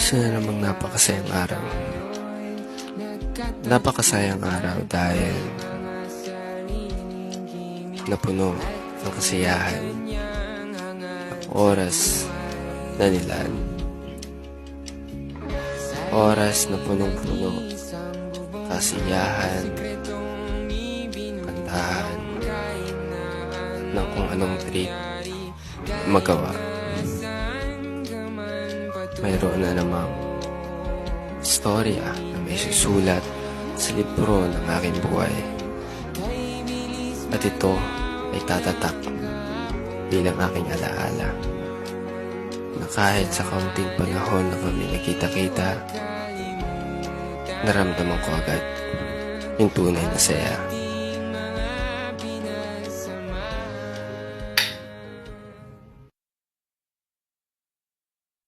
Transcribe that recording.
Isa na namang napakasayang araw. Napakasayang araw dahil napuno ng kasiyahan ang oras na nilaan. Oras na punong-puno, kasiyahan, kantahan, ng kung anong treat magawa. Mayroon na namang istorya na may susulat sa libro ng aking buhay. At ito ay tatatak bilang aking alaala na kahit sa kaunting panahon na kami nagkita-kita, naramdaman ko agad yung tunay na saya.